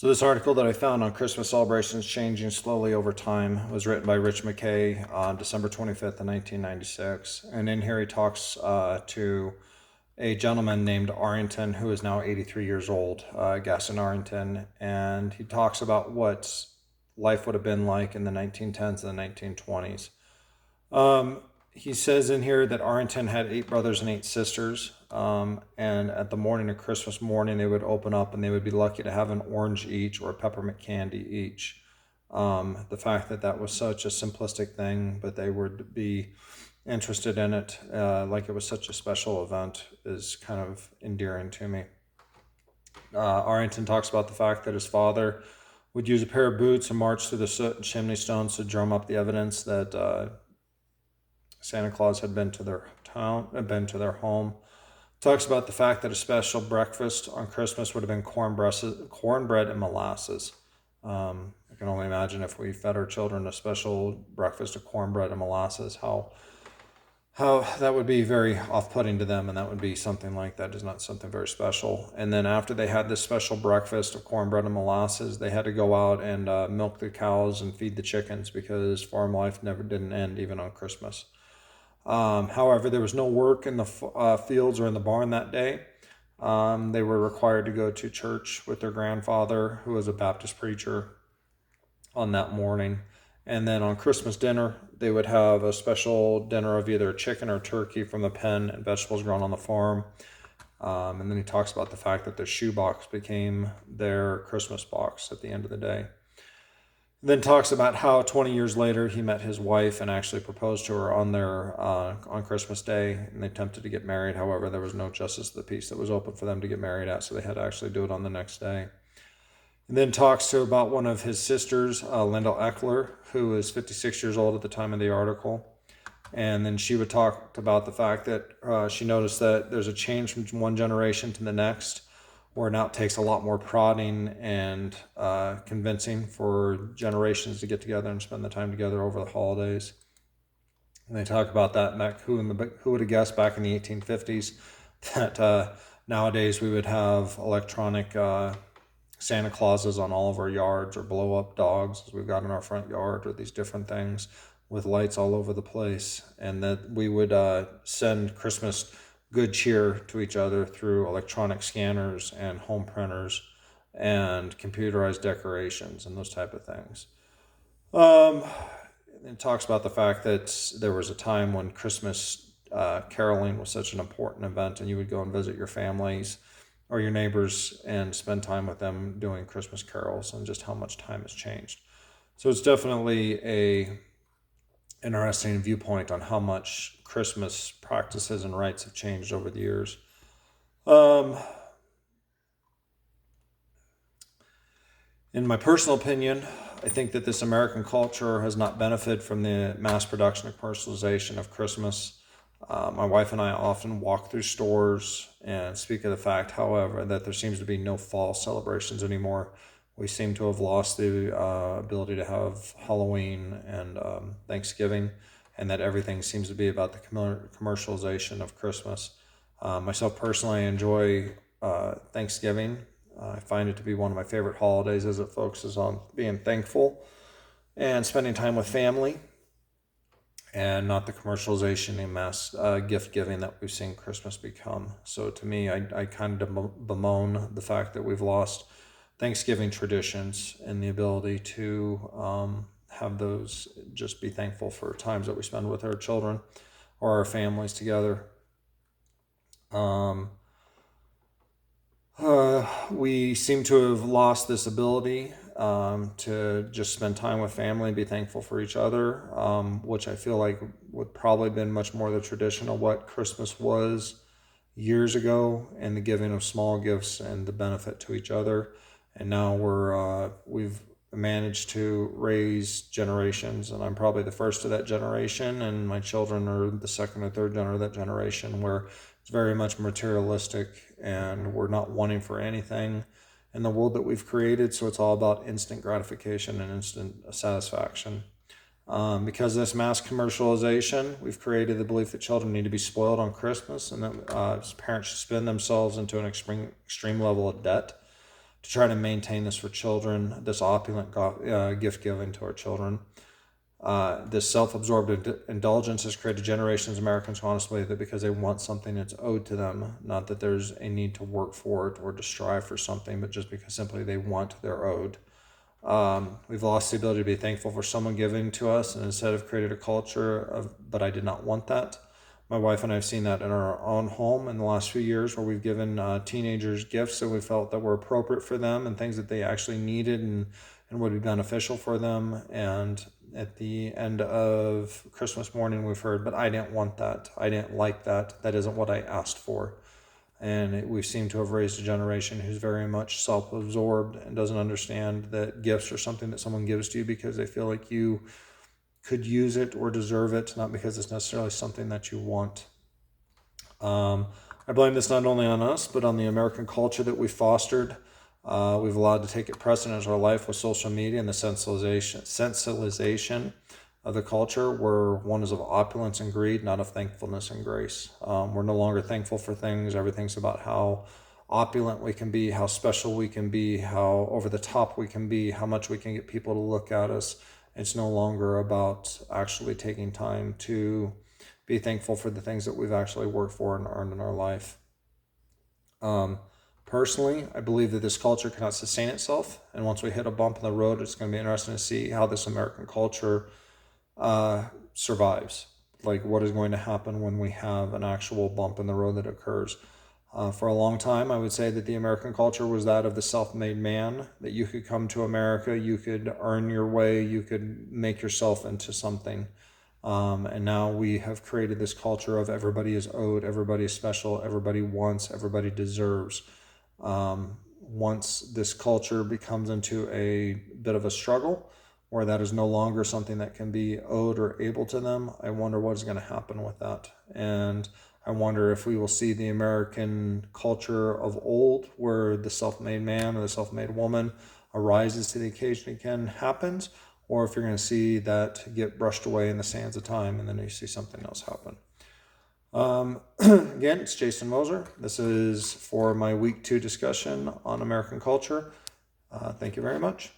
So this article that I found on Christmas celebrations changing slowly over time was written by Rich McKay on December 25th of 1996. And in here he talks to a gentleman named Arrington, who is now 83 years old, Gaston Arrington. And he talks about what life would have been like in the 1910s and the 1920s. He says in here that Arrington had 8 brothers and 8 sisters. And at the morning of Christmas morning, they would open up and they would be lucky to have an orange each or a peppermint candy each. The fact that that was such a simplistic thing, but they would be interested in it, like it was such a special event, is kind of endearing to me. Arrington talks about the fact that his father would use a pair of boots and march through the soot and chimney stones to drum up the evidence that Santa Claus had been to their town, been to their home. Talks about the fact that a special breakfast on Christmas would have been cornbread and molasses. I can only imagine if we fed our children a special breakfast of cornbread and molasses, how that would be very off-putting to them, and that would be something like that is not something very special. And then after they had this special breakfast of cornbread and molasses, they had to go out and milk the cows and feed the chickens because farm life never didn't end, even on Christmas. However, there was no work in the fields or in the barn that day. They were required to go to church with their grandfather, who was a Baptist preacher, on that morning. And then on Christmas dinner, they would have a special dinner of either chicken or turkey from the pen and vegetables grown on the farm. And then he talks about the fact that their shoebox became their Christmas box at the end of the day. Then talks about how 20 years later he met his wife and actually proposed to her on Christmas Day, and they attempted to get married. However, there was no justice of the peace that was open for them to get married at, so they had to actually do it on the next day. And then talks to about one of his sisters, Linda Eckler, who is 56 years old at the time of the article. And then she would talk about the fact that she noticed that there's a change from one generation to the next, where now it takes a lot more prodding and convincing for generations to get together and spend the time together over the holidays. And they talk about that, who would have guessed back in the 1850s that nowadays we would have electronic Santa Clauses on all of our yards, or blow-up dogs as we've got in our front yard, or these different things with lights all over the place, and that we would send Christmas good cheer to each other through electronic scanners and home printers and computerized decorations and those type of things. It talks about the fact that there was a time when Christmas caroling was such an important event, and you would go and visit your families or your neighbors and spend time with them doing Christmas carols, and just how much time has changed. So it's definitely a interesting viewpoint on how much Christmas practices and rites have changed over the years. In my personal opinion, I think that this American culture has not benefited from the mass production and commercialization of Christmas. My wife and I often walk through stores and speak of the fact, however, that there seems to be no fall celebrations anymore. We seem to have lost the ability to have Halloween and Thanksgiving, and that everything seems to be about the commercialization of Christmas. Myself personally, I enjoy Thanksgiving. I find it to be one of my favorite holidays, as it focuses on being thankful and spending time with family, and not the commercialization and mass gift giving that we've seen Christmas become. So to me, I kind of bemoan the fact that we've lost Thanksgiving traditions and the ability to have those, just be thankful for times that we spend with our children or our families together. We seem to have lost this ability to just spend time with family and be thankful for each other, which I feel like would probably have been much more the tradition of what Christmas was years ago, and the giving of small gifts and the benefit to each other. And now we've managed to raise generations, and I'm probably the first of that generation, and my children are the second or third of that generation, where it's very much materialistic, and we're not wanting for anything in the world that we've created. So it's all about instant gratification and instant satisfaction. Because of this mass commercialization, we've created the belief that children need to be spoiled on Christmas, and that parents should spend themselves into an extreme level of debt to try to maintain this for children, this opulent gift giving to our children. This self-absorbed indulgence has created generations of Americans who honestly believe that because they want something, it's owed to them. Not that there's a need to work for it or to strive for something, but just because simply they want, they're owed. We've lost the ability to be thankful for someone giving to us, and instead have created a culture of, but I did not want that. My wife and I have seen that in our own home in the last few years, where we've given teenagers gifts that we felt that were appropriate for them and things that they actually needed and would be beneficial for them. And at the end of Christmas morning, we've heard, but I didn't want that. I didn't like that. That isn't what I asked for. And we seem to have raised a generation who's very much self-absorbed and doesn't understand that gifts are something that someone gives to you because they feel like you could use it or deserve it, not because it's necessarily something that you want. I blame this not only on us, but on the American culture that we fostered. We've allowed to take it precedent in our life with social media and the sensualization of the culture, where one is of opulence and greed, not of thankfulness and grace. We're no longer thankful for things. Everything's about how opulent we can be, how special we can be, how over the top we can be, how much we can get people to look at us. It's no longer about actually taking time to be thankful for the things that we've actually worked for and earned in our life. Personally, I believe that this culture cannot sustain itself, and once we hit a bump in the road, it's going to be interesting to see how this American culture survives. Like, what is going to happen when we have an actual bump in the road that occurs. For a long time, I would say that the American culture was that of the self-made man, that you could come to America, you could earn your way, you could make yourself into something. And now we have created this culture of everybody is owed, everybody is special, everybody wants, everybody deserves. Once this culture becomes into a bit of a struggle, where that is no longer something that can be owed or able to them, I wonder what is going to happen with that. And I wonder if we will see the American culture of old, where the self-made man or the self-made woman arises to the occasion again, happens, or if you're going to see that get brushed away in the sands of time and then you see something else happen. Again, it's Jason Moser. This is for my week 2 discussion on American culture. Thank you very much.